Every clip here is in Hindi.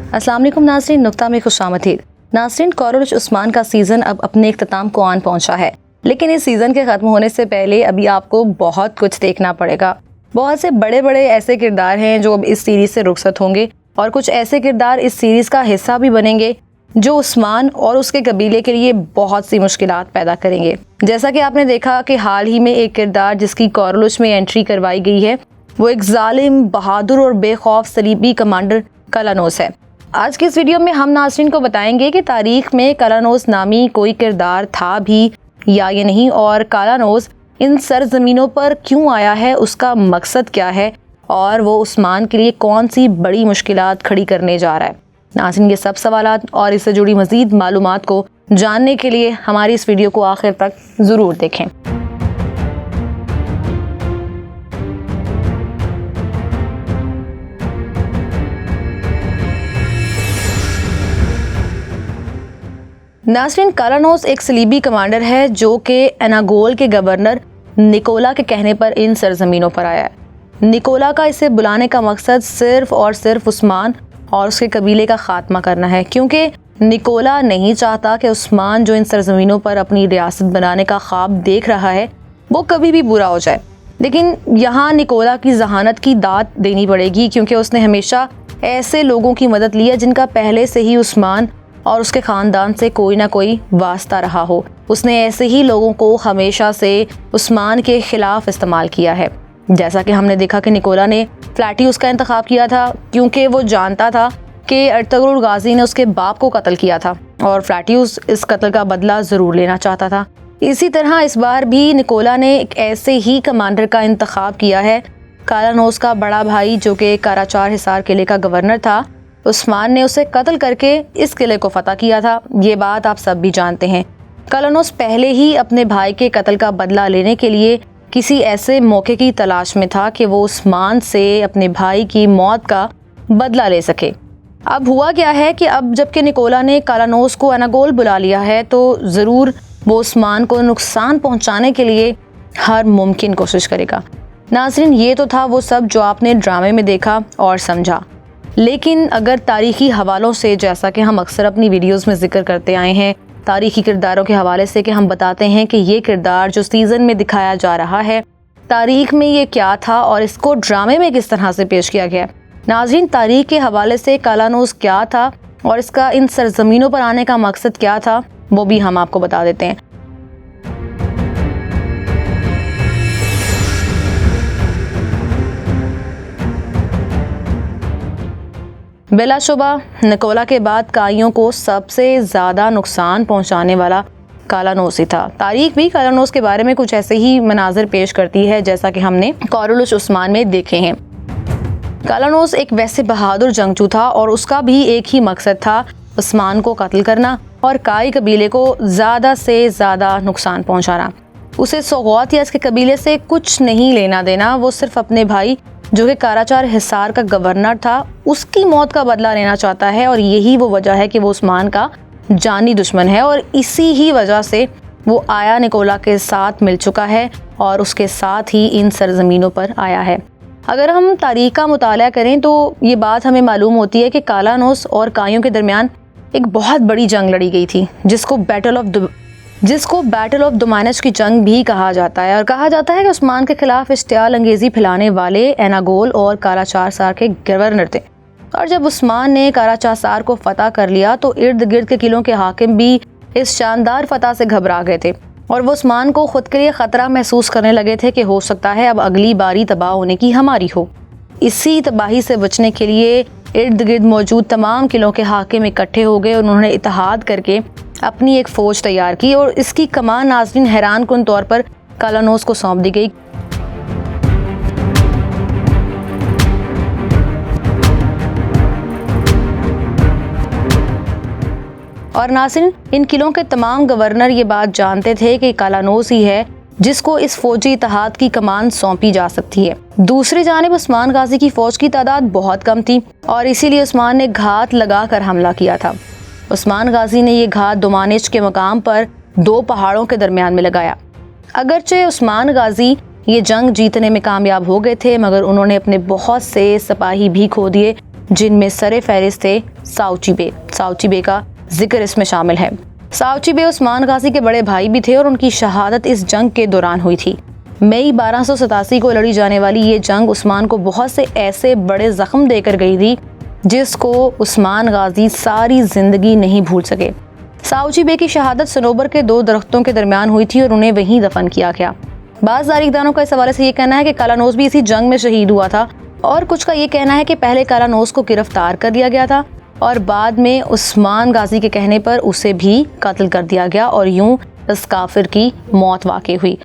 अस्सलाम वालेकुम नाज़रीन, नुक्ता में खुशामदीद। नाज़रीन, कोरलुश उस्मान का सीज़न अब अपने इख्तिताम को आन पहुंचा है, लेकिन इस सीज़न के ख़त्म होने से पहले अभी आपको बहुत कुछ देखना पड़ेगा। बहुत से बड़े बड़े ऐसे किरदार हैं जो अब इस सीरीज़ से रुखसत होंगे और कुछ ऐसे किरदार इस सीरीज़ का हिस्सा भी बनेंगे जो उस्मान और उसके कबीले के लिए बहुत सी मुश्किलात पैदा करेंगे। जैसा कि आपने देखा कि हाल ही में एक किरदार जिसकी कोरलुश में एंट्री करवाई गई है वो एक जालिम, बहादुर और बेखौफ सलीबी कमांडर कलानोस है। आज की इस वीडियो में हम नाज़रीन को बताएंगे कि तारीख में कलानोस नामी कोई किरदार था भी या ये नहीं, और कलानोस इन सरजमीनों पर क्यों आया है, उसका मकसद क्या है और वो उस्मान के लिए कौन सी बड़ी मुश्किलात खड़ी करने जा रहा है। नाज़रीन, ये सब सवालात और इससे जुड़ी मज़ीद मालूमात को जानने के लिए हमारी इस वीडियो को आखिर तक ज़रूर देखें। नाज़रीन, कलानोस एक सलीबी कमांडर है जो कि एनागोल के गवर्नर निकोला के कहने पर इन सरजमीनों पर आया है। निकोला का इसे बुलाने का मकसद सिर्फ और सिर्फ उस्मान और उसके कबीले का खात्मा करना है, क्योंकि निकोला नहीं चाहता कि उस्मान जो इन सरजमीनों पर अपनी रियासत बनाने का ख्वाब देख रहा है वो कभी भी पूरा हो जाए। लेकिन यहाँ निकोला की जहानत की दात देनी पड़ेगी, क्योंकि उसने हमेशा ऐसे लोगों की मदद ली है जिनका पहले से ही उस्मान और उसके ख़ानदान से कोई ना कोई वास्ता रहा हो। उसने ऐसे ही लोगों को हमेशा से उस्मान के ख़िलाफ़ इस्तेमाल किया है। जैसा कि हमने देखा कि निकोला ने फ्लैटियस का इंतखाब किया था, क्योंकि वो जानता था कि अर्तुगरुल गाजी ने उसके बाप को कत्ल किया था और फ्लैटियस इस कत्ल का बदला ज़रूर लेना चाहता था। इसी तरह इस बार भी निकोला ने एक ऐसे ही कमांडर का इंतखाब किया है। कलानोस का बड़ा भाई जो कि काराचार हिसार किले का गवर्नर था, उस्मान ने उसे कत्ल करके इस किले को फतह किया था। ये बात आप सब भी जानते हैं। कलानोस पहले ही अपने भाई के कत्ल का बदला लेने के लिए किसी ऐसे मौके की तलाश में था कि वो उस्मान से अपने भाई की मौत का बदला ले सके। अब हुआ क्या है कि अब जबकि निकोला ने कलानोस को एनागोल बुला लिया है तो ज़रूर वो उस्मान को नुकसान पहुंचाने के लिए हर मुमकिन कोशिश करेगा। नाज़रीन, ये तो था वो सब जो आपने ड्रामे में देखा और समझा, लेकिन अगर तारीख़ी हवालों से, जैसा कि हम अक्सर अपनी वीडियोस में जिक्र करते आए हैं, तारीख़ी किरदारों के हवाले से कि हम बताते हैं कि ये किरदार जो सीज़न में दिखाया जा रहा है तारीख़ में ये क्या था और इसको ड्रामे में किस तरह से पेश किया गया। नाज़रीन, तारीख़ के हवाले से कलानोस क्या था और इसका इन सरजमीनों पर आने का मकसद क्या था वो भी हम आपको बता देते हैं। बिलाशुबा निकोला के बाद काइयों को सबसे ज़्यादा नुकसान पहुंचाने वाला कलानोस ही था। तारीख भी कलानोस के बारे में कुछ ऐसे ही मनाजर पेश करती है जैसा कि हमने कोरलुश उस्मान में देखे हैं। कलानोस एक वैसे बहादुर जंगजू था और उसका भी एक ही मकसद था, उस्मान को कत्ल करना और काई कबीले को ज़्यादा से ज़्यादा नुकसान पहुँचाना। उसे सोगौत या इसके कबीले से कुछ नहीं लेना देना, वो सिर्फ अपने भाई जो कि काराचार हिसार का गवर्नर था उसकी मौत का बदला लेना चाहता है। और यही वो वजह है कि वो उस्मान का जानी दुश्मन है और इसी ही वजह से वो आया निकोला के साथ मिल चुका है और उसके साथ ही इन सरजमीनों पर आया है। अगर हम तारीख का मुताला करें तो ये बात हमें मालूम होती है कि कलानोस और काइयों के दरमियान एक बहुत बड़ी जंग लड़ी गई थी जिसको बैटल ऑफ दुमानज की जंग भी कहा जाता है। और कहा जाता है कि उस्मान के खिलाफ इश्तियाल अंगेजी फैलाने वाले एनागोल और काराचार सार के गवर्नर थे। और जब उस्मान ने काराचार सार को फतह कर लिया तो इर्द गिर्द के किलों के हाकिम भी इस शानदार फतह से घबरा गए थे और वो उस्मान को खुद के लिए ख़तरा महसूस करने लगे थे कि हो सकता है अब अगली बारी तबाह होने की हमारी हो। इसी तबाही से बचने के लिए इर्द गिर्द मौजूद तमाम किलों के हाकिम इकट्ठे हो गए। उन्होंने इत्तेहाद करके अपनी एक फ़ौज तैयार की और इसकी कमान नाज़रीन हैरान कुन तौर पर कलानोस को सौंप दी गई। और नाज़रीन, इन किलों के तमाम गवर्नर ये बात जानते थे कि कलानोस ही है जिसको इस फौजी इत्तेहाद की कमान सौंपी जा सकती है। दूसरी जानिब उस्मान गाजी की फ़ौज की तादाद बहुत कम थी और इसीलिए उस्मान ने घात लगाकर हमला किया था। उस्मान गाजी ने ये घात दुमानिज के मकाम पर 2 पहाड़ों के दरमियान में लगाया। अगरचे उस्मान गाजी ये जंग जीतने में कामयाब हो गए थे, मगर उन्होंने अपने बहुत से सिपाही भी खो दिए जिनमें सरे फहरिस्त थे साउची बे। साउची बे का जिक्र इसमें शामिल है। साउची बे उस्मान गाजी के बड़े भाई भी थे और उनकी शहादत इस जंग के दौरान हुई थी। मई 1287 को लड़ी जाने वाली ये जंग उस्मान को बहुत से ऐसे बड़े जख्म देकर गई थी जिसको उस्मान गाजी सारी जिंदगी नहीं भूल सके। साउची बे की शहादत सनोबर के 2 दरख्तों के दरमियान हुई थी और उन्हें वहीं दफन किया गया। बाज़ तारीखदानों का इस हवाले से ये कहना है कि कालानौस भी इसी जंग में शहीद हुआ था और कुछ का ये कहना है कि पहले कालानौस को गिरफ्तार कर लिया गया था और बाद में उस्मान गाजी के कहने पर उसे भी कत्ल कर दिया गया और यूं इस काफिर की मौत वाक़ई हुई।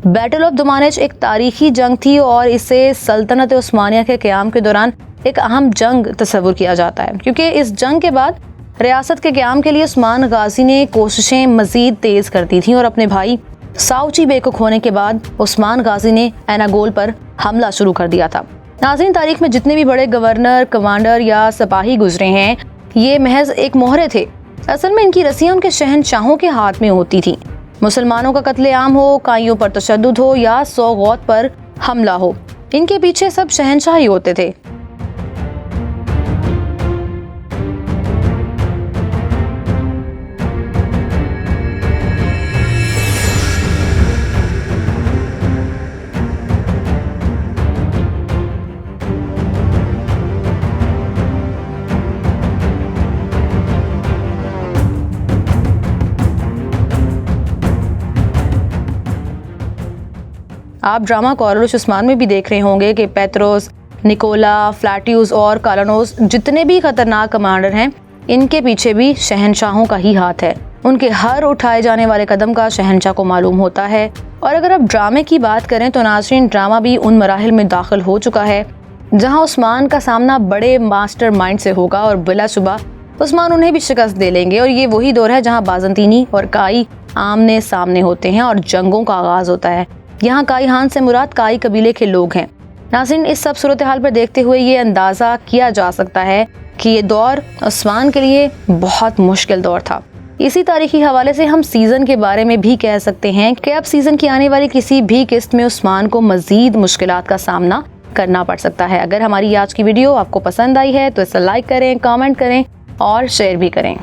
बैटल ऑफ दुमानेच एक तारीखी जंग थी और इसे सल्तनत उस्मानिया के क़याम के दौरान एक अहम जंग तस्वुर किया जाता है, क्योंकि इस जंग के बाद रियासत के क़याम के लिए उस्मान गाजी ने कोशिशें मज़ीद तेज़ कर दी थी और अपने भाई साउची बे को खोने के बाद उस्मान गाजी ने एनागोल पर हमला शुरू कर दिया था। नाज़रीन, तारीख में जितने भी बड़े गवर्नर, कमांडर या सिपाही गुजरे हैं, ये महज एक मोहरे थे। असल में इनकी रस्सियाँ उनके शहंशाहों के हाथ में होती थी। मुसलमानों का कत्लेआम हो, काइयों पर तशद्दुद हो या सौगौत पर हमला हो, इनके पीछे सब शहंशाह ही होते थे। आप ड्रामा कोरलुश उस्मान में भी देख रहे होंगे कि पेत्रोस, निकोला, फ्लैटियस और कालानौस जितने भी खतरनाक कमांडर हैं, इनके पीछे भी शहंशाहों का ही हाथ है। उनके हर उठाए जाने वाले कदम का शहंशाह को मालूम होता है। और अगर अब ड्रामे की बात करें तो नाज़रीन, ड्रामा भी उन मराहिल में दाखिल हो चुका है जहां उस्मान का सामना बड़े मास्टरमाइंड से होगा और बिलाशुबा उस्मान उन्हें भी शिकस्त दे लेंगे। और ये वही दौर है जहाँ बाज़ंतीनी और काई आमने सामने होते हैं और जंगों का आगाज होता है। यहाँ काई हान से मुराद काई कबीले के लोग हैं। नाज़रीन, इस सब सूरत हाल पर देखते हुए ये अंदाज़ा किया जा सकता है कि ये दौर उस्मान के लिए बहुत मुश्किल दौर था। इसी तारीखी हवाले से हम सीज़न के बारे में भी कह सकते हैं कि अब सीज़न की आने वाली किसी भी किस्त में उस्मान को मज़ीद मुश्किलात का सामना करना पड़ सकता है। अगर हमारी आज की वीडियो आपको पसंद आई है तो इसे लाइक करें, कमेंट करें और शेयर भी करें।